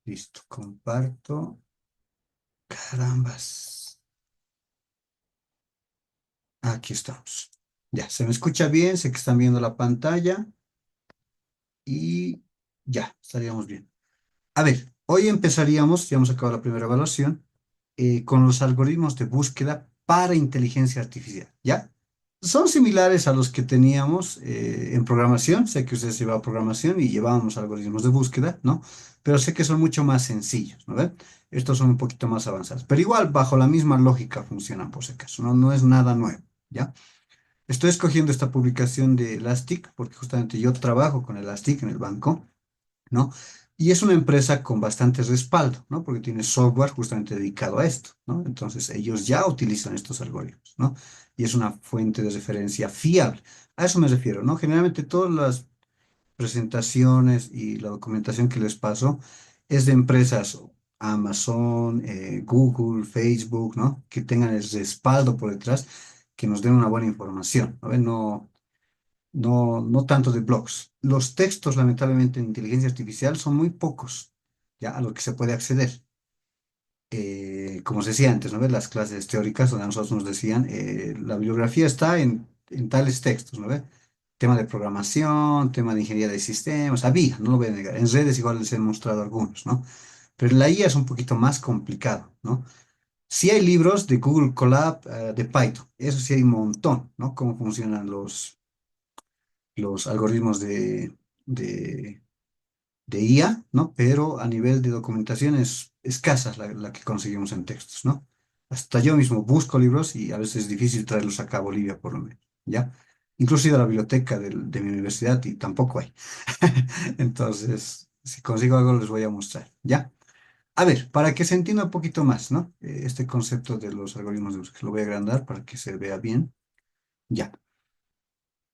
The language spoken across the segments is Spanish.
Listo, comparto. Carambas. Aquí estamos. Ya, se me escucha bien, sé que están viendo la pantalla y ya, estaríamos bien. A ver, hoy empezaríamos, ya hemos acabado la primera evaluación, con los algoritmos de búsqueda para inteligencia artificial, ¿ya? Son similares a los que teníamos en programación, sé que ustedes llevaban programación y llevábamos algoritmos de búsqueda, ¿no? Pero sé que son mucho más sencillos, ¿no ven? Estos son un poquito más avanzados, pero igual bajo la misma lógica funcionan por si acaso, ¿no? No es nada nuevo, ¿ya? Estoy escogiendo esta publicación de Elastic porque justamente yo trabajo con Elastic en el banco, ¿no? Y es una empresa con bastante respaldo, ¿no? Porque tiene software justamente dedicado a esto, ¿no? Entonces ellos ya utilizan estos algoritmos, ¿no? Y es una fuente de referencia fiable. A eso me refiero, ¿no? Generalmente todas las presentaciones y la documentación que les paso es de empresas Amazon, Google, Facebook, ¿no? Que tengan el respaldo por detrás, que nos den una buena información, ¿no? No tanto de blogs. Los textos, lamentablemente, en inteligencia artificial son muy pocos, ya a lo que se puede acceder. Como se decía antes, ¿no ves? Las clases teóricas donde a nosotros nos decían, la bibliografía está en tales textos, ¿no ves? Tema de programación, tema de ingeniería de sistemas, había, no lo voy a negar. En redes igual les he mostrado algunos, ¿no? Pero en la IA es un poquito más complicado, ¿no? Sí hay libros de Google Colab, de Python, eso sí hay un montón, ¿no? Cómo funcionan los algoritmos de, de IA, ¿no? Pero a nivel de documentación es escasa la que conseguimos en textos, ¿no? Hasta yo mismo busco libros y a veces es difícil traerlos acá a Bolivia, por lo menos, ¿ya? Incluso he ido a la biblioteca de mi universidad y tampoco hay. Entonces, si consigo algo les voy a mostrar, ¿ya? A ver, para que se entienda un poquito más, ¿no? Este concepto de los algoritmos de búsqueda, lo voy a agrandar para que se vea bien, ya.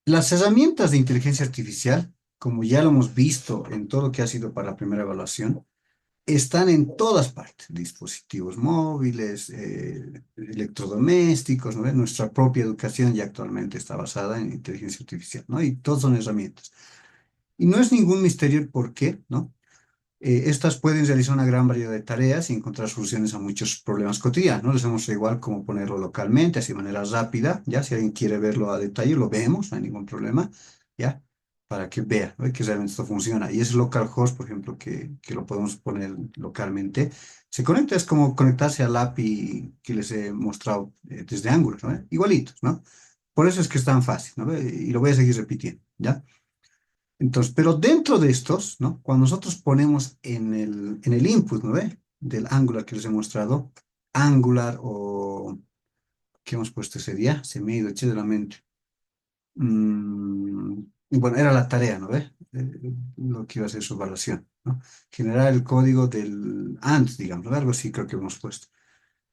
Las herramientas de inteligencia artificial, como ya lo hemos visto en todo lo que ha sido para la primera evaluación, están en todas partes, dispositivos móviles, electrodomésticos, ¿no? Nuestra propia educación ya actualmente está basada en inteligencia artificial, ¿no? Y todos son herramientas. Y no es ningún misterio el por qué, ¿no? Estas pueden realizar una gran variedad de tareas y encontrar soluciones a muchos problemas cotidianos, ¿no? Les hemos igual cómo ponerlo localmente, así de manera rápida, ¿ya? Si alguien quiere verlo a detalle, lo vemos, no hay ningún problema, ¿ya? Para que vea, ¿no? Que realmente esto funciona. Y ese localhost, por ejemplo, que lo podemos poner localmente, se conecta, es como conectarse al API que les he mostrado desde Angular, ¿no? Igualitos, ¿no? Por eso es que es tan fácil, ¿no? Y lo voy a seguir repitiendo, ¿ya? Entonces, pero dentro de estos, ¿no? Cuando nosotros ponemos en el input, ¿no ve? Del Angular que les he mostrado, Angular o, ¿qué hemos puesto ese día? Se me ha ido, eché de la mente. Mm, y bueno, era la tarea, ¿no ve? Lo que iba a ser su evaluación, ¿no? Generar el código del AND, digamos, ¿no? Algo así creo que hemos puesto.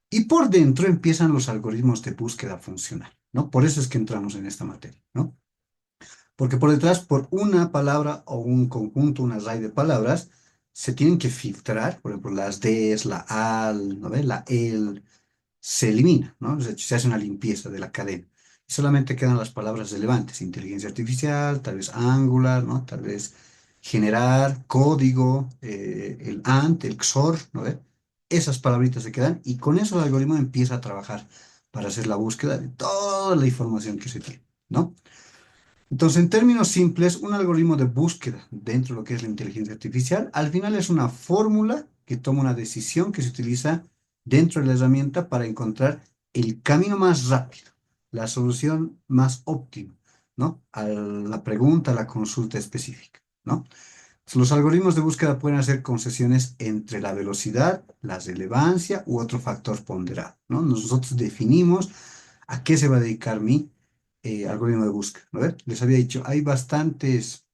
Y por dentro empiezan los algoritmos de búsqueda funcional, ¿no? Por eso es que entramos en esta materia, ¿no? Porque por detrás, por una palabra o un conjunto, un array de palabras, se tienen que filtrar, por ejemplo, las Ds, la AL, ¿no ve? La EL, se elimina, ¿no? Se hace una limpieza de la cadena. Y solamente quedan las palabras relevantes, inteligencia artificial, tal vez Angular, ¿no? Tal vez generar, código, el AND, el XOR, ¿no ve? Esas palabritas se quedan y con eso el algoritmo empieza a trabajar para hacer la búsqueda de toda la información que se tiene, ¿no? Entonces, en términos simples, un algoritmo de búsqueda dentro de lo que es la inteligencia artificial, al final es una fórmula que toma una decisión que se utiliza dentro de la herramienta para encontrar el camino más rápido, la solución más óptima, ¿no? A la pregunta, a la consulta específica, ¿no? Los algoritmos de búsqueda pueden hacer concesiones entre la velocidad, la relevancia u otro factor ponderado, ¿no? Nosotros definimos a qué se va a dedicar mi algoritmo de búsqueda, ¿no? Les había dicho, hay bastantes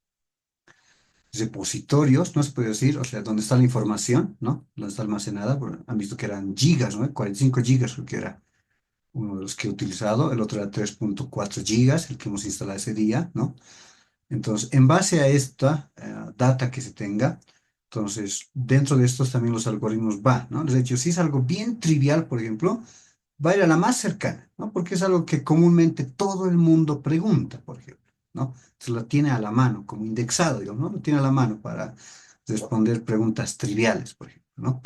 repositorios, ¿no se puede decir? O sea, donde está la información, ¿no? Donde está almacenada, han visto que eran gigas, ¿no? 45 gigas, creo que era uno de los que he utilizado, el otro era 3.4 gigas, el que hemos instalado ese día, ¿no? Entonces, en base a esta data que se tenga, entonces, dentro de estos también los algoritmos van, ¿no? Les he dicho, si es algo bien trivial, por ejemplo, va a ir a la más cercana, ¿no? Porque es algo que comúnmente todo el mundo pregunta, por ejemplo, ¿no? Se lo tiene a la mano, como indexado, digamos, ¿no? Lo tiene a la mano para responder preguntas triviales, por ejemplo, ¿no?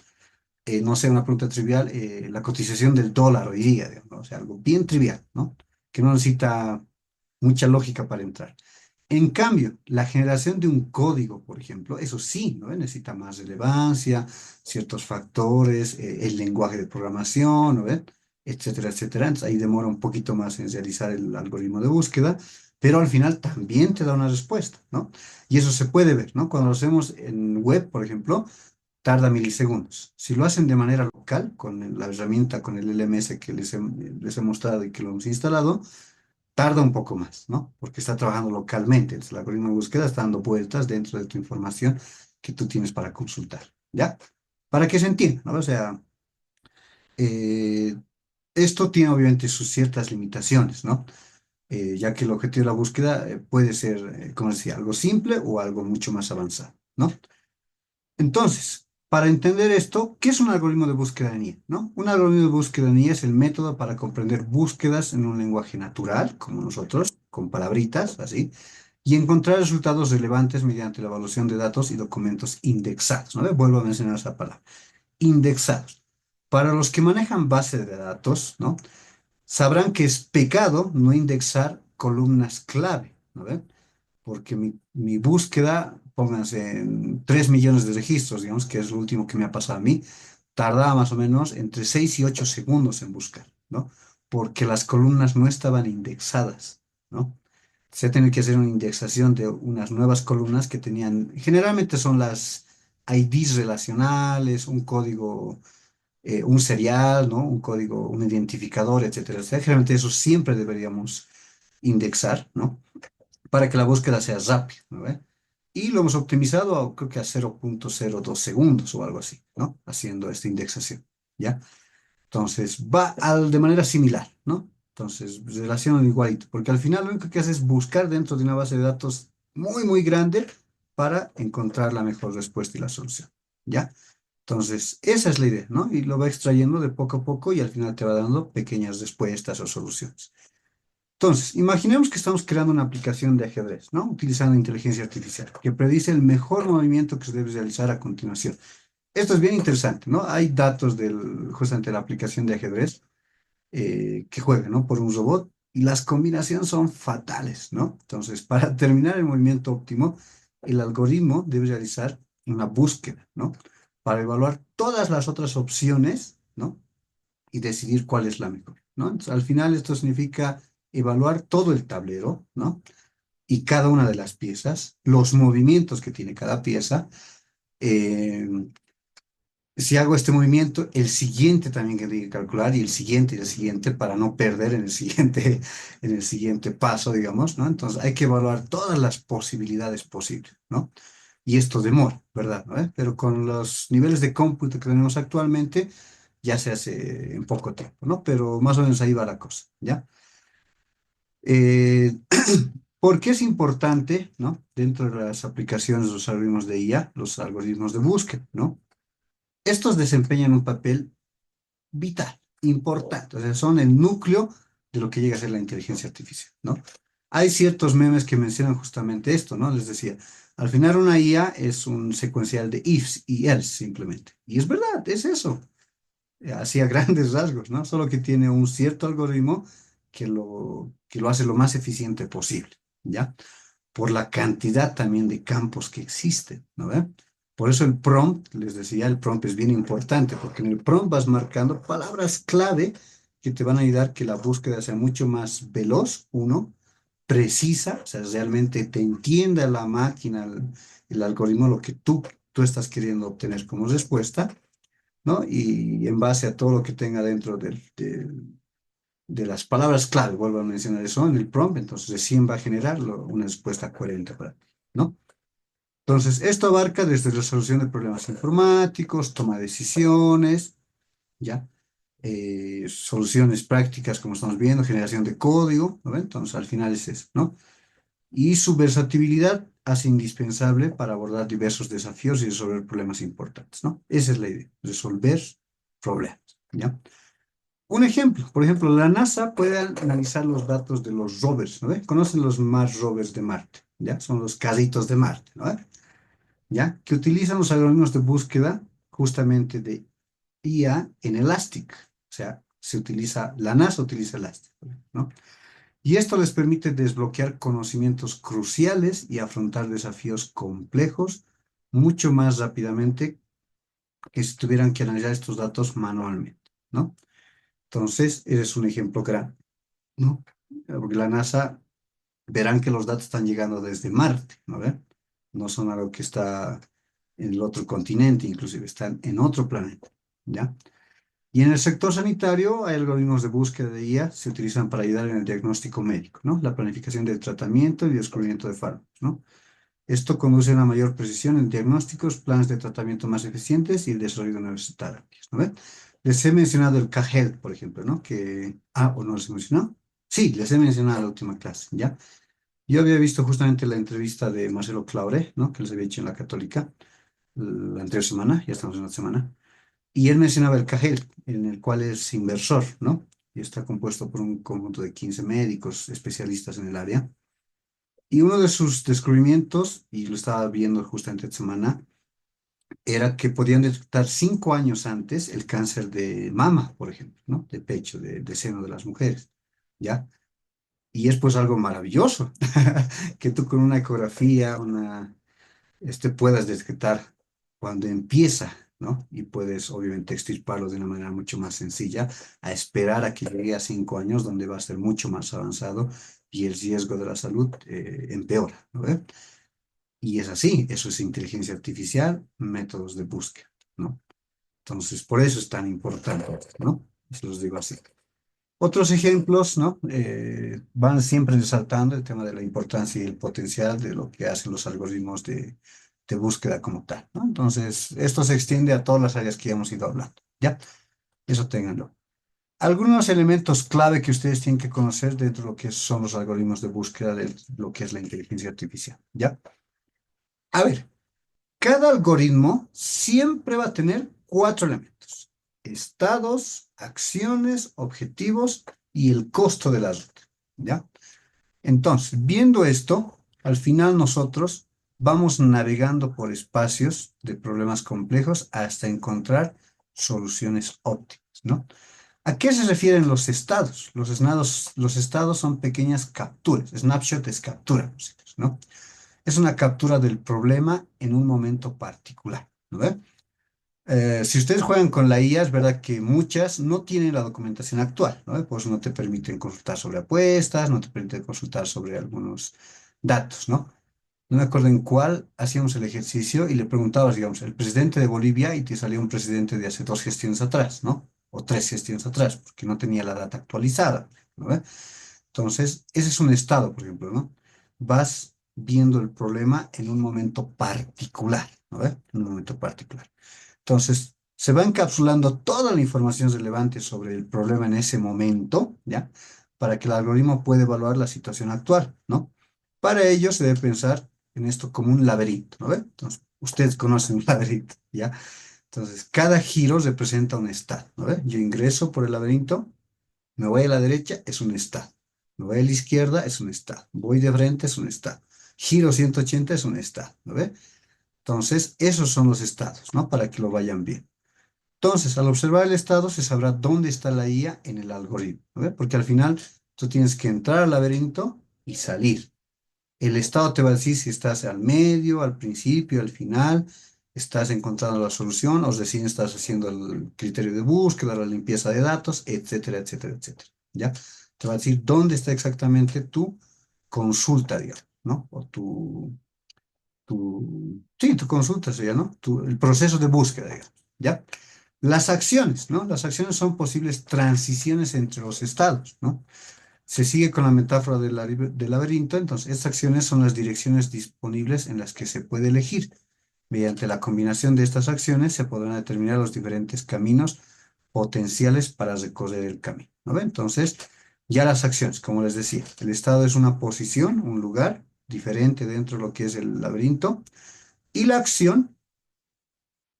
No sé, una pregunta trivial, la cotización del dólar hoy día, digamos, ¿no? O sea, algo bien trivial, ¿no? Que no necesita mucha lógica para entrar. En cambio, la generación de un código, por ejemplo, eso sí, ¿no? Necesita más relevancia, ciertos factores, el lenguaje de programación, ¿no ven? Etcétera, etcétera. Entonces, ahí demora un poquito más en realizar el algoritmo de búsqueda, pero al final también te da una respuesta, ¿no? Y eso se puede ver, ¿no? Cuando lo hacemos en web, por ejemplo, tarda milisegundos. Si lo hacen de manera local, con la herramienta, con el LMS que les he mostrado y que lo hemos instalado, tarda un poco más, ¿no? Porque está trabajando localmente. Entonces, el algoritmo de búsqueda está dando vueltas dentro de tu información que tú tienes para consultar, ¿ya? Para que se entienda, ¿no? O sea, eh, esto tiene obviamente sus ciertas limitaciones, ¿no? Ya que el objetivo de la búsqueda puede ser, como decía, algo simple o algo mucho más avanzado, ¿no? Entonces, para entender esto, ¿qué es un algoritmo de búsqueda en IA? ¿No? Un algoritmo de búsqueda en IA es el método para comprender búsquedas en un lenguaje natural, como nosotros, con palabritas, así, y encontrar resultados relevantes mediante la evaluación de datos y documentos indexados, ¿no? Vuelvo a mencionar esa palabra, indexados. Para los que manejan bases de datos, ¿no? Sabrán que es pecado no indexar columnas clave, ¿no ven? Porque mi búsqueda, pónganse en 3 millones de registros, digamos, que es lo último que me ha pasado a mí, tardaba más o menos entre 6 y 8 segundos en buscar, ¿no? Porque las columnas no estaban indexadas, ¿no? Se ha tenido que hacer una indexación de unas nuevas columnas que tenían, generalmente son las IDs relacionales, un código, un serial, ¿no? Un código, un identificador, etcétera, etcétera. Generalmente eso siempre deberíamos indexar, ¿no? Para que la búsqueda sea rápida, ¿no ve? Y lo hemos optimizado creo que a 0,02 segundos o algo así, ¿no? Haciendo esta indexación, ¿ya? Entonces, de manera similar, ¿no? Entonces, relacionan igualito, porque al final lo único que hace es buscar dentro de una base de datos muy, muy grande para encontrar la mejor respuesta y la solución, ¿ya? Entonces, esa es la idea, ¿no? Y lo va extrayendo de poco a poco y al final te va dando pequeñas respuestas o soluciones. Entonces, imaginemos que estamos creando una aplicación de ajedrez, ¿no? Utilizando inteligencia artificial, que predice el mejor movimiento que se debe realizar a continuación. Esto es bien interesante, ¿no? Hay datos justamente de la aplicación de ajedrez que juega, ¿no? Por un robot y las combinaciones son fatales, ¿no? Entonces, para terminar el movimiento óptimo, el algoritmo debe realizar una búsqueda, ¿no? Para evaluar todas las otras opciones, ¿no? Y decidir cuál es la mejor, ¿no? Entonces, al final esto significa evaluar todo el tablero, ¿no? Y cada una de las piezas, los movimientos que tiene cada pieza. eh, si hago este movimiento, el siguiente también que tengo que calcular y y el siguiente para no perder en el siguiente, en el siguiente paso, digamos, ¿no? Entonces hay que evaluar todas las posibilidades posibles, ¿no? Y esto demora, ¿verdad? ¿No? Pero con los niveles de cómputo que tenemos actualmente, ya se hace en poco tiempo, ¿no? Pero más o menos ahí va la cosa, ¿ya? Eh, ¿Por qué es importante, ¿no? Dentro de las aplicaciones de los algoritmos de IA, los algoritmos de búsqueda, ¿no? Estos desempeñan un papel vital, importante, o sea, son el núcleo de lo que llega a ser la inteligencia artificial, ¿no? Hay ciertos memes que mencionan justamente esto, ¿no? Les decía, al final una IA es un secuencial de ifs y else simplemente. Y es verdad, es eso. Así a grandes rasgos, ¿no? Solo que tiene un cierto algoritmo que lo hace lo más eficiente posible, ¿ya? Por la cantidad también de campos que existen, ¿no ve? Por eso el prompt, les decía, el prompt es bien importante, porque en el prompt vas marcando palabras clave que te van a ayudar que la búsqueda sea mucho más veloz, uno, precisa, o sea, realmente te entienda la máquina, el algoritmo, lo que tú estás queriendo obtener como respuesta, ¿no? Y en base a todo lo que tenga dentro de las palabras clave, vuelvo a mencionar eso en el prompt, entonces recién va a generar una respuesta coherente para ti, ¿no? Entonces, esto abarca desde resolución de problemas informáticos, toma de decisiones, ¿ya? Soluciones prácticas, como estamos viendo, generación de código, ¿no ven? Entonces, al final es eso, ¿no? Y su versatilidad hace indispensable para abordar diversos desafíos y resolver problemas importantes, ¿no? Esa es la idea, resolver problemas, ¿ya? Un ejemplo, por ejemplo, la NASA puede analizar los datos de los rovers, ¿no ve? Conocen los Mars rovers de Marte, ¿ya? Son los carritos de Marte, ¿no ve? ¿ya? Que utilizan los algoritmos de búsqueda justamente de IA en Elastic. O sea, la NASA utiliza Elastic, ¿no? Y esto les permite desbloquear conocimientos cruciales y afrontar desafíos complejos mucho más rápidamente que si tuvieran que analizar estos datos manualmente, ¿no? Entonces, ese es un ejemplo grande, ¿no? Porque la NASA verán que los datos están llegando desde Marte, ¿no ven? No son algo que está en el otro continente, inclusive están en otro planeta, ¿ya? Y en el sector sanitario hay algoritmos de búsqueda de IA, se utilizan para ayudar en el diagnóstico médico, ¿no? La planificación del tratamiento y descubrimiento de fármacos, ¿no? Esto conduce a una mayor precisión en diagnósticos, planes de tratamiento más eficientes y el desarrollo de nuevas terapias, ¿no ven? Les he mencionado el Cagel, por ejemplo, ¿no? ¿O no les he mencionado? Sí, les he mencionado en la última clase, ¿ya? Yo había visto justamente la entrevista de Marcelo Claure, ¿no? Que les había hecho en la Católica la anterior semana, ya estamos en la semana, y él mencionaba el Cagel, en el cual es inversor, ¿no? Y está compuesto por un conjunto de 15 médicos especialistas en el área. Y uno de sus descubrimientos, y lo estaba viendo justamente esta semana, era que podían detectar 5 años antes el cáncer de mama, por ejemplo, ¿no? De pecho, de seno de las mujeres, ¿ya? Y es pues algo maravilloso, que tú con una ecografía, puedas detectar cuando empieza, ¿no? Y puedes obviamente extirparlo de una manera mucho más sencilla, a esperar a que llegue a 5 años, donde va a ser mucho más avanzado y el riesgo de la salud empeora, ¿no? Y es así, eso es inteligencia artificial, métodos de búsqueda, ¿no? Entonces, por eso es tan importante, ¿no? Se los digo así. Otros ejemplos, ¿no? Van siempre resaltando el tema de la importancia y el potencial de lo que hacen los algoritmos de búsqueda como tal, ¿no? Entonces, esto se extiende a todas las áreas que ya hemos ido hablando, ¿ya? Eso ténganlo. Algunos elementos clave que ustedes tienen que conocer dentro de lo que son los algoritmos de búsqueda de lo que es la inteligencia artificial, ¿ya? A ver, cada algoritmo siempre va a tener cuatro elementos: estados, acciones, objetivos y el costo de la ruta, ¿ya? Entonces, viendo esto, al final nosotros vamos navegando por espacios de problemas complejos hasta encontrar soluciones óptimas, ¿no? ¿A qué se refieren los estados? Los estados son pequeñas capturas, snapshot es captura, ¿no? Es una captura del problema en un momento particular, ¿no ve? Si ustedes juegan con la IA, es verdad que muchas no tienen la documentación actual, ¿no? Pues no te permiten consultar sobre apuestas, no te permiten consultar sobre algunos datos, ¿no? No me acuerdo en cuál hacíamos el ejercicio y le preguntabas, digamos, el presidente de Bolivia y te salía un presidente de hace 2 gestiones atrás, ¿no? O 3 gestiones atrás, porque no tenía la data actualizada, ¿no ve? Entonces, ese es un estado, por ejemplo, ¿no? Vas viendo el problema en un momento particular, ¿no ve? En un momento particular. Entonces, se va encapsulando toda la información relevante sobre el problema en ese momento, ¿ya? Para que el algoritmo pueda evaluar la situación actual, ¿no? Para ello se debe pensar en esto como un laberinto, ¿no ve? Entonces, ustedes conocen un laberinto, ¿ya? Entonces, cada giro representa un estado, ¿no ve? Yo ingreso por el laberinto, me voy a la derecha, es un estado. Me voy a la izquierda, es un estado. Voy de frente, es un estado. Giro 180 es un estado, ¿no ve? Entonces, esos son los estados, ¿no? Para que lo vayan bien. Entonces, al observar el estado, se sabrá dónde está la IA en el algoritmo, ¿no ve? Porque al final tú tienes que entrar al laberinto y salir. El estado te va a decir si estás al medio, al principio, al final, estás encontrando la solución o recién estás haciendo el criterio de búsqueda, la limpieza de datos, etcétera, etcétera, etcétera. ¿Ya? Te va a decir dónde está exactamente tu consulta, digamos, ¿no? O sí, tu consulta sería, ¿no? El proceso de búsqueda, digamos, ¿ya? Las acciones, ¿no? Las acciones son posibles transiciones entre los estados, ¿no? Se sigue con la metáfora del laberinto, entonces estas acciones son las direcciones disponibles en las que se puede elegir. Mediante la combinación de estas acciones se podrán determinar los diferentes caminos potenciales para recorrer el camino, ¿no ve? Entonces, ya las acciones, como les decía, el estado es una posición, un lugar diferente dentro de lo que es el laberinto, y la acción,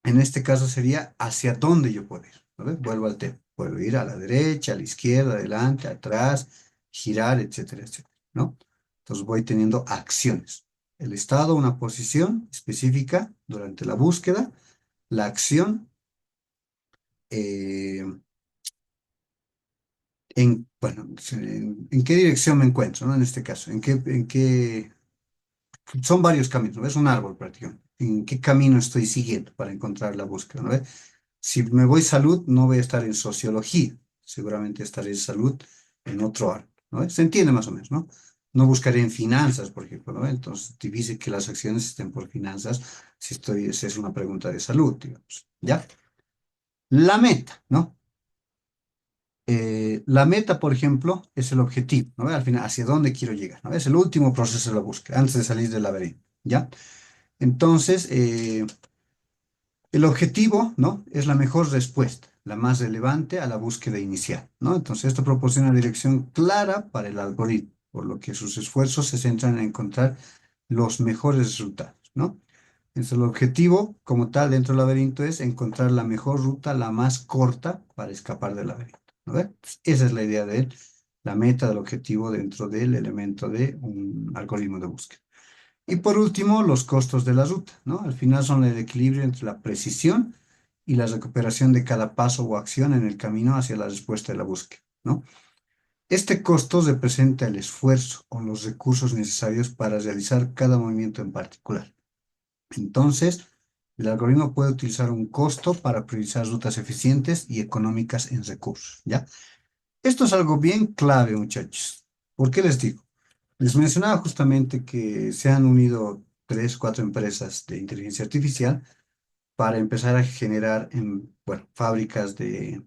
en este caso, sería hacia dónde yo puedo ir, ¿no ve? Vuelvo al tema. Puedo ir a la derecha, a la izquierda, adelante, atrás, girar, etcétera, etcétera, ¿no? Entonces voy teniendo acciones. El estado, una posición específica durante la búsqueda, la acción, eh, bueno, en qué dirección me encuentro, ¿no? En este caso, son varios caminos, ¿no? Es un árbol prácticamente. ¿En qué camino estoy siguiendo para encontrar la búsqueda, ¿no? ¿Ve? Si me voy salud, no voy a estar en sociología, seguramente estaré en salud en otro árbol, ¿no? ¿Ve? Se entiende más o menos, ¿no? No buscaré en finanzas, por ejemplo, ¿no? ¿Ve? Entonces, difícil que las acciones estén por finanzas si es una pregunta de salud, digamos, ¿ya? La meta, ¿no? La meta, por ejemplo, es el objetivo, ¿no? Al final, hacia dónde quiero llegar, ¿no? Es el último proceso de la búsqueda, antes de salir del laberinto, ¿ya? Entonces, el objetivo, ¿no? Es la mejor respuesta, la más relevante a la búsqueda inicial, ¿no? Entonces, esto proporciona una dirección clara para el algoritmo, por lo que sus esfuerzos se centran en encontrar los mejores resultados, ¿no? Entonces, el objetivo, como tal, dentro del laberinto es encontrar la mejor ruta, la más corta para escapar del laberinto, ¿no? ¿Ve? Esa es la idea de él, la meta del objetivo dentro del elemento de un algoritmo de búsqueda. Y por último, los costos de la ruta, ¿no? Al final son el equilibrio entre la precisión y la recuperación de cada paso o acción en el camino hacia la respuesta de la búsqueda, ¿no? Este costo representa el esfuerzo o los recursos necesarios para realizar cada movimiento en particular. Entonces, el algoritmo puede utilizar un costo para priorizar rutas eficientes y económicas en recursos, ¿ya? Esto es algo bien clave, muchachos. ¿Por qué les digo? Les mencionaba justamente que se han unido tres, cuatro empresas de inteligencia artificial para empezar a generar, bueno, fábricas de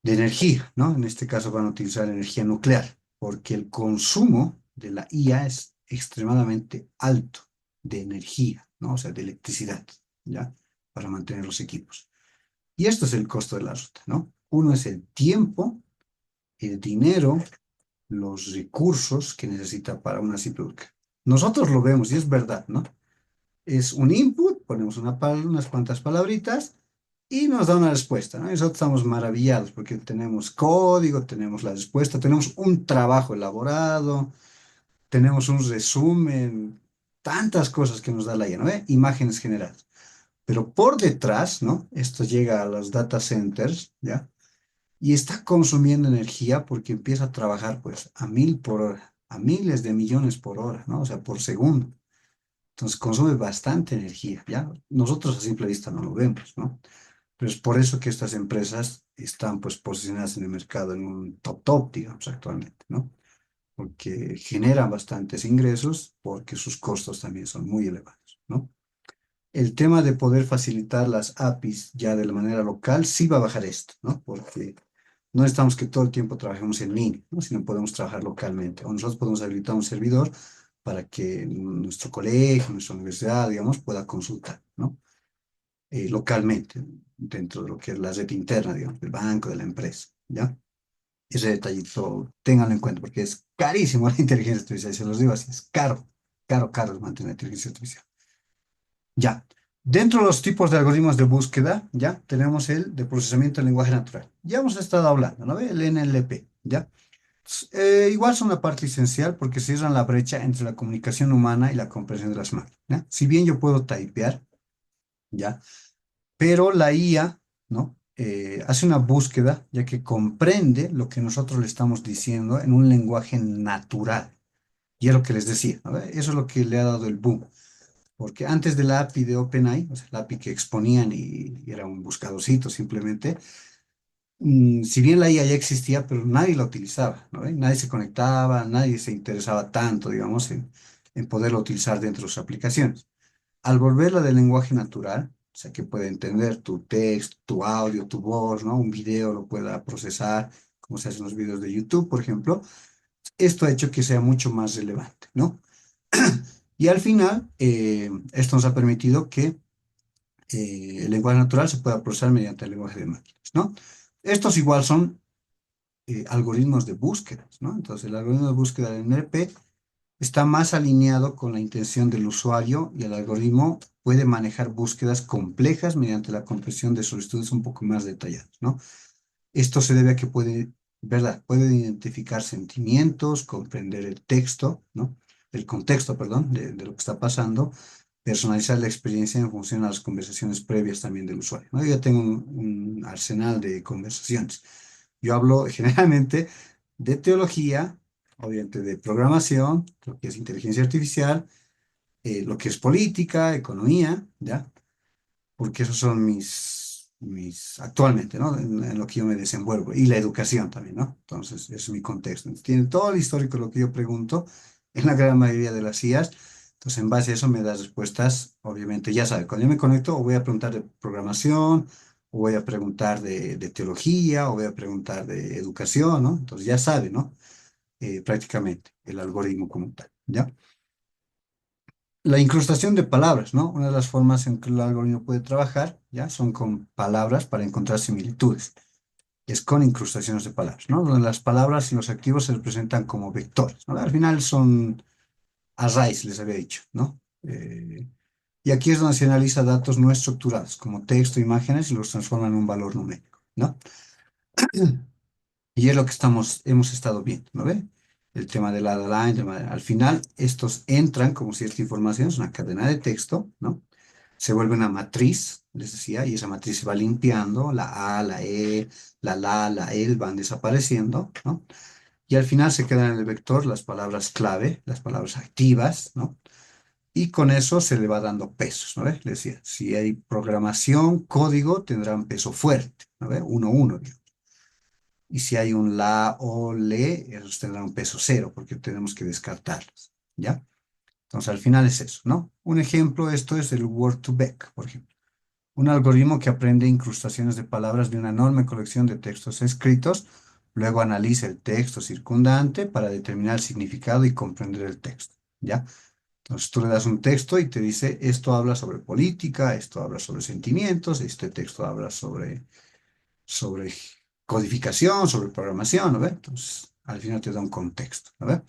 energía, ¿no? En este caso van a utilizar energía nuclear, porque el consumo de la IA es extremadamente alto de energía, ¿no? O sea, de electricidad, ¿ya? Para mantener los equipos. Y esto es el costo de la ruta, ¿no? Uno es el tiempo, el dinero, los recursos que necesita para una simple búsqueda. Nosotros lo vemos y es verdad, ¿no? Es un input, ponemos unas cuantas palabritas y nos da una respuesta, ¿no? Y nosotros estamos maravillados porque tenemos código, tenemos la respuesta, tenemos un trabajo elaborado, tenemos un resumen, tantas cosas que nos da la IA, ¿no? Imágenes generadas. Pero por detrás, ¿no? Esto llega a los data centers, ¿ya? Y está consumiendo energía porque empieza a trabajar pues a 1000 por hora, a miles de millones por hora, ¿no? O sea, por segundo. Entonces consume bastante energía, ¿ya? Nosotros a simple vista no lo vemos, ¿no? Pero es por eso que estas empresas están pues posicionadas en el mercado en un top, digamos, actualmente, ¿no? Porque generan bastantes ingresos porque sus costos también son muy elevados, ¿no? El tema de poder facilitar las APIs ya de la manera local sí va a bajar esto, ¿no? Porque no estamos que todo el tiempo trabajemos en línea, ¿no? Sino podemos trabajar localmente. O nosotros podemos habilitar un servidor para que nuestro colegio, nuestra universidad, digamos, pueda consultar, ¿no? Localmente, dentro de lo que es la red interna, digamos, del banco, de la empresa, ¿ya? Ese detallito, ténganlo en cuenta, porque es carísimo la inteligencia artificial, se los digo así, es caro, caro, caro es mantener la inteligencia artificial. Ya. Dentro de los tipos de algoritmos de búsqueda, ya tenemos el de procesamiento del lenguaje natural. Ya hemos estado hablando, ¿no ve? El NLP, ¿ya? Igual son una parte esencial porque cierran la brecha entre la comunicación humana y la comprensión de las máquinas, ¿ya? Si bien yo puedo typear, ¿ya? Pero la IA, ¿no? Hace una búsqueda ya que comprende lo que nosotros le estamos diciendo en un lenguaje natural. Y es lo que les decía, ¿no ve? Eso es lo que le ha dado el boom. Porque antes de la API de OpenAI, o sea, la API que exponían y era un buscadorcito simplemente, si bien la IA ya existía, pero nadie la utilizaba, ¿no? Nadie se conectaba, nadie se interesaba tanto, digamos, en poderlo utilizar dentro de sus aplicaciones. Al volverla del lenguaje natural, o sea, que puede entender tu texto, tu audio, tu voz, ¿no? Un video lo pueda procesar, como se hace en los videos de YouTube, por ejemplo, esto ha hecho que sea mucho más relevante, ¿no? Y al final, esto nos ha permitido que el lenguaje natural se pueda procesar mediante el lenguaje de máquinas, ¿no? Estos igual son algoritmos de búsquedas, ¿no? Entonces, el algoritmo de búsqueda del NLP está más alineado con la intención del usuario y el algoritmo puede manejar búsquedas complejas mediante la comprensión de solicitudes un poco más detalladas, ¿no? Esto se debe a que puede, ¿verdad? Puede identificar sentimientos, comprender el texto, ¿no? del contexto, perdón, de lo que está pasando, personalizar la experiencia en función a las conversaciones previas también del usuario, ¿no? Yo ya tengo un arsenal de conversaciones. Yo hablo generalmente de teología, obviamente de programación, lo que es inteligencia artificial, lo que es política, economía, ¿ya? Porque esos son actualmente, ¿no? En lo que yo me desenvuelvo. Y la educación también, ¿no? Entonces, ese es mi contexto. Entonces, tiene todo el histórico de lo que yo pregunto en la gran mayoría de las IAs. Entonces, en base a eso me das respuestas, obviamente, ya sabes, cuando yo me conecto, o voy a preguntar de programación, o voy a preguntar de teología, o voy a preguntar de educación, ¿no? Entonces, ya sabe, ¿no? Prácticamente el algoritmo como tal, ¿ya? La incrustación de palabras, ¿no? Una de las formas en que el algoritmo puede trabajar, ¿ya? Son con palabras para encontrar similitudes. Es con incrustaciones de palabras, ¿no? Donde las palabras y los activos se representan como vectores, ¿no? Al final son arrays, les había dicho, ¿no? Y aquí es donde se analiza datos no estructurados, como texto, imágenes, y los transforma en un valor numérico, ¿no? Y es lo que hemos estado viendo, ¿no ve? El tema de la line, al final, estos entran como si esta información es una cadena de texto, ¿no? Se vuelve una matriz, les decía, y esa matriz se va limpiando, la A, la E, la L van desapareciendo, ¿no? Y al final se quedan en el vector las palabras clave, las palabras activas, ¿no? Y con eso se le va dando pesos, ¿no ve? Les decía, si hay programación, código, tendrán peso fuerte, ¿no ve? 1, 1. Y si hay un la o le, esos tendrán un peso cero porque tenemos que descartarlos, ¿ya? Entonces al final es eso, ¿no? Un ejemplo, esto es el Word2Vec, por ejemplo. Un algoritmo que aprende incrustaciones de palabras de una enorme colección de textos escritos, luego analiza el texto circundante para determinar el significado y comprender el texto, ¿ya? Entonces tú le das un texto y te dice, esto habla sobre política, esto habla sobre sentimientos, este texto habla sobre codificación, sobre programación, ¿no ve? Entonces, al final te da un contexto, ¿no ve?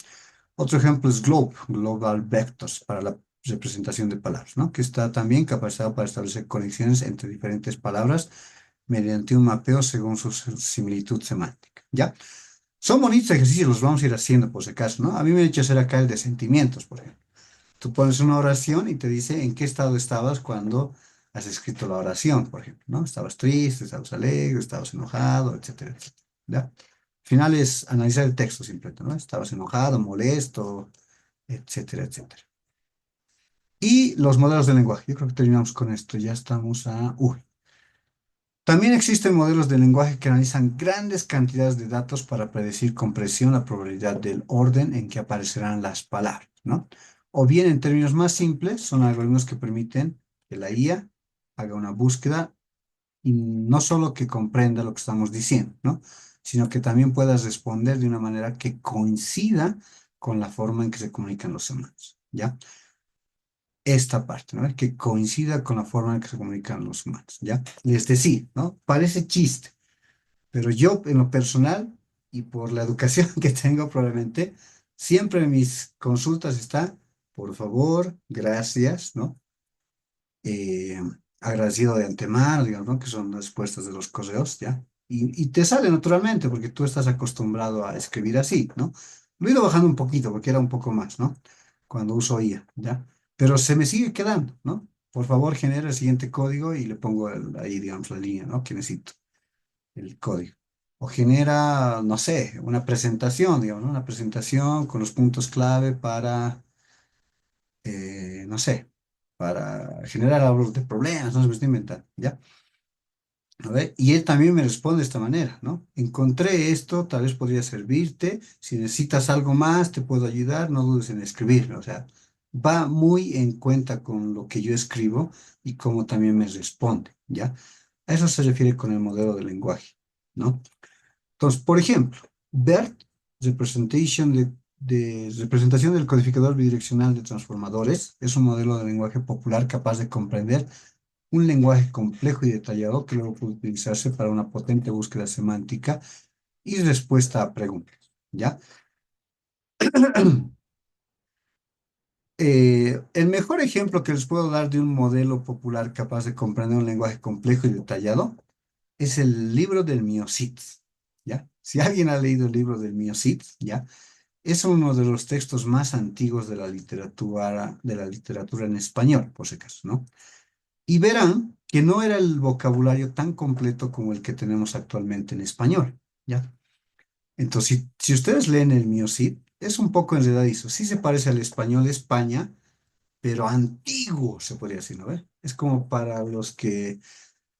Otro ejemplo es Global Vectors, para la representación de palabras, ¿no? Que está también capacitado para establecer conexiones entre diferentes palabras mediante un mapeo según su similitud semántica, ¿ya? Son bonitos ejercicios, los vamos a ir haciendo por si acaso, ¿no? A mí me ha hecho hacer acá el de sentimientos, por ejemplo. Tú pones una oración y te dice en qué estado estabas cuando has escrito la oración, por ejemplo, ¿no? Estabas triste, estabas alegre, estabas enojado, etcétera, etcétera. ¿Ya? Al final es analizar el texto simplemente, ¿no? Estabas enojado, molesto, etcétera, etcétera. Y los modelos de lenguaje. Yo creo que terminamos con esto. Ya estamos a... Uy. También existen modelos de lenguaje que analizan grandes cantidades de datos para predecir con precisión la probabilidad del orden en que aparecerán las palabras, ¿no? O bien, en términos más simples, son algoritmos que permiten que la IA haga una búsqueda y no solo que comprenda lo que estamos diciendo, ¿no? Sino que también pueda responder de una manera que coincida con la forma en que se comunican los humanos, ¿ya? Esta parte, ¿no? Que coincida con la forma en que se comunican los humanos, ¿ya? Les decía, ¿no? Parece chiste, pero yo en lo personal y por la educación que tengo probablemente, siempre en mis consultas está, por favor, gracias, ¿no? Eh, agradecido de antemano, digamos, ¿no? Que son las respuestas de los correos, ¿ya? Y te sale naturalmente porque tú estás acostumbrado a escribir así, ¿no? Lo he ido bajando un poquito porque era un poco más, ¿no? Cuando uso IA, ¿ya? Pero se me sigue quedando, ¿no? Por favor, genera el siguiente código y le pongo ahí, digamos, la línea, ¿no? Que necesito, el código. O genera, no sé, una presentación, digamos, ¿no? Una presentación con los puntos clave para no sé, para generar algo de problemas, no se me estoy inventando, ¿ya? A ver, y él también me responde de esta manera, ¿no? Encontré esto, tal vez podría servirte, si necesitas algo más, te puedo ayudar, no dudes en escribirme, o sea, va muy en cuenta con lo que yo escribo y cómo también me responde, ¿ya? A eso se refiere con el modelo de lenguaje, ¿no? Entonces, por ejemplo, BERT, representación del codificador bidireccional de transformadores, es un modelo de lenguaje popular capaz de comprender un lenguaje complejo y detallado que luego puede utilizarse para una potente búsqueda semántica y respuesta a preguntas, ¿ya? El mejor ejemplo que les puedo dar de un modelo popular capaz de comprender un lenguaje complejo y detallado es el libro del Miocid, ¿ya? Si alguien ha leído el libro del Miocid, ¿ya? Es uno de los textos más antiguos de la literatura en español, por si acaso, ¿no? Y verán que no era el vocabulario tan completo como el que tenemos actualmente en español, ¿ya? Entonces, si ustedes leen el Mio Cid, es un poco enredadizo. Sí se parece al español de España, pero antiguo, se podría decir, ¿no ve? Es como para los que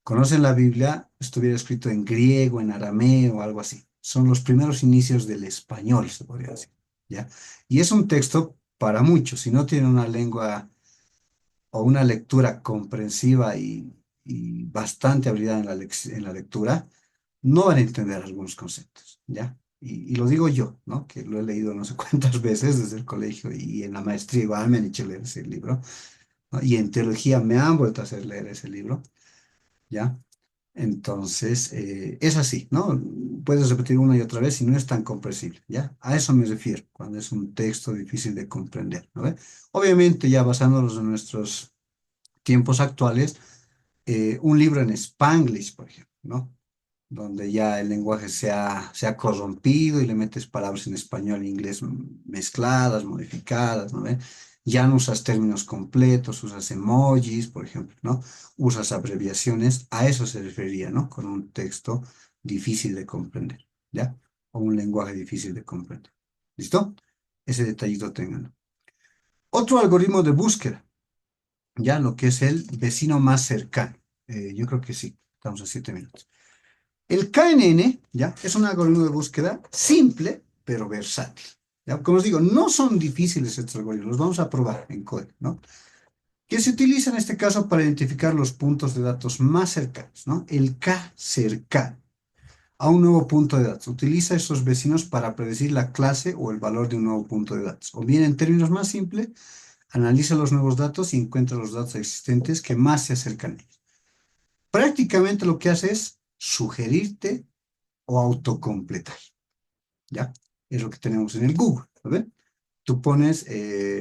conocen la Biblia, estuviera escrito en griego, en arameo o algo así. Son los primeros inicios del español, se podría decir, ¿ya? Y es un texto para muchos. Si no tienen una lengua o una lectura comprensiva y bastante habilidad en en la lectura, no van a entender algunos conceptos, ¿ya? Y lo digo yo, ¿no? Que lo he leído no sé cuántas veces desde el colegio y en la maestría igual me han hecho leer ese libro, ¿no? Y en teología me han vuelto a hacer leer ese libro, ¿ya? Entonces, es así, ¿no? Puedes repetir una y otra vez y no es tan comprensible, ¿ya? A eso me refiero, cuando es un texto difícil de comprender, ¿no ve? Obviamente, ya basándonos en nuestros tiempos actuales, un libro en Spanglish, por ejemplo, ¿no? Donde ya el lenguaje se ha corrompido y le metes palabras en español e inglés mezcladas, modificadas, ¿no ve? Ya no usas términos completos, usas emojis, por ejemplo, ¿no? Usas abreviaciones, a eso se refería, ¿no? Con un texto difícil de comprender, ¿ya? O un lenguaje difícil de comprender. ¿Listo? Ese detallito tenganlo. Otro algoritmo de búsqueda, ya lo que es el vecino más cercano. Yo creo que sí, estamos a 7 minutos. El KNN, ¿ya? Es un algoritmo de búsqueda simple, pero versátil. ¿Ya? Como os digo, no son difíciles estos algoritmos, los vamos a probar en código, ¿no? Que se utiliza en este caso para identificar los puntos de datos más cercanos, ¿no? El K cercano a un nuevo punto de datos. Utiliza esos vecinos para predecir la clase o el valor de un nuevo punto de datos. O bien, en términos más simples, analiza los nuevos datos y encuentra los datos existentes que más se acercan a ellos. Prácticamente lo que hace es sugerirte o autocompletar, ¿ya? Es lo que tenemos en el Google, ¿ves? Tú pones,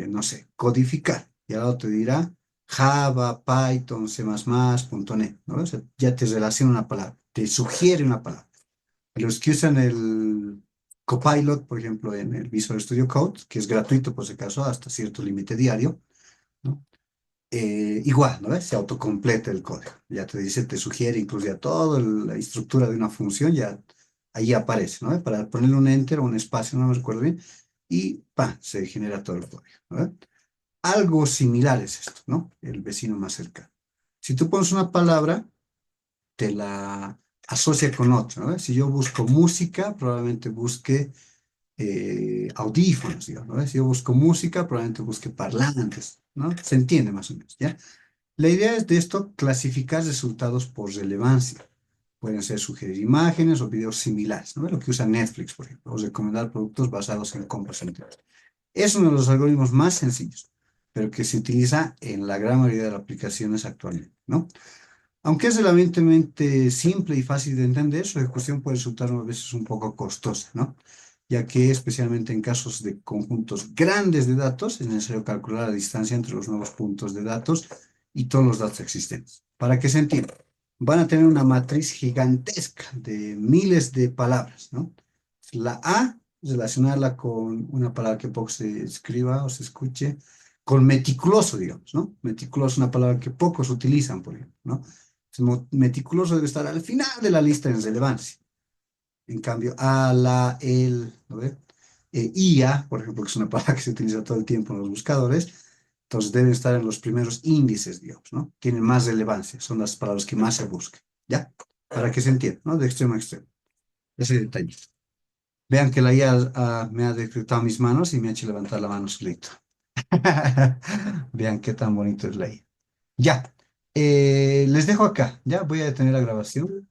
no sé, codificar, y al lado te dirá Java, Python, C++, .NET, ¿no? O sea, ya te relaciona una palabra, te sugiere una palabra. Los que usan el Copilot, por ejemplo, en el Visual Studio Code, que es gratuito por si acaso, hasta cierto límite diario, ¿no? Igual, ¿no ves? Se autocompleta el código. Ya te dice, te sugiere incluso ya toda la estructura de una función, ya ahí aparece, ¿no? Para ponerle un enter o un espacio, no me recuerdo bien, y ¡pam! Se genera todo el código, ¿no? Algo similar es esto, ¿no? El vecino más cercano. Si tú pones una palabra, te la asocia con otra, ¿no? Si yo busco música, probablemente busque audífonos, digamos, ¿no? Si yo busco música, probablemente busque parlantes, ¿no? Se entiende más o menos, ¿ya? La idea es de esto clasificar resultados por relevancia. Pueden ser sugerir imágenes o videos similares, ¿no? Lo que usa Netflix, por ejemplo, o recomendar productos basados en compras anteriores. Es uno de los algoritmos más sencillos, pero que se utiliza en la gran mayoría de las aplicaciones actualmente, ¿no? Aunque es relativamente simple y fácil de entender, su ejecución puede resultar a veces un poco costosa, ¿no? Ya que especialmente en casos de conjuntos grandes de datos es necesario calcular la distancia entre los nuevos puntos de datos y todos los datos existentes. Para que se entienda, van a tener una matriz gigantesca de miles de palabras, ¿no? La A, relacionarla con una palabra que poco se escriba o se escuche, con meticuloso, digamos, ¿no? Meticuloso es una palabra que pocos utilizan, por ejemplo, ¿no? Meticuloso debe estar al final de la lista en relevancia. En cambio, a, la, el, ¿no ve? IA, por ejemplo, que es una palabra que se utiliza todo el tiempo en los buscadores, entonces deben estar en los primeros índices, digamos, ¿no? Tienen más relevancia, son las palabras que más se buscan, ¿ya? Para que se entienda, ¿no? De extremo a extremo. Ese detalle. Vean que la IA me ha detectado mis manos y me ha hecho levantar la mano solito. Vean qué tan bonito es la IA. Ya, les dejo acá, ya voy a detener la grabación.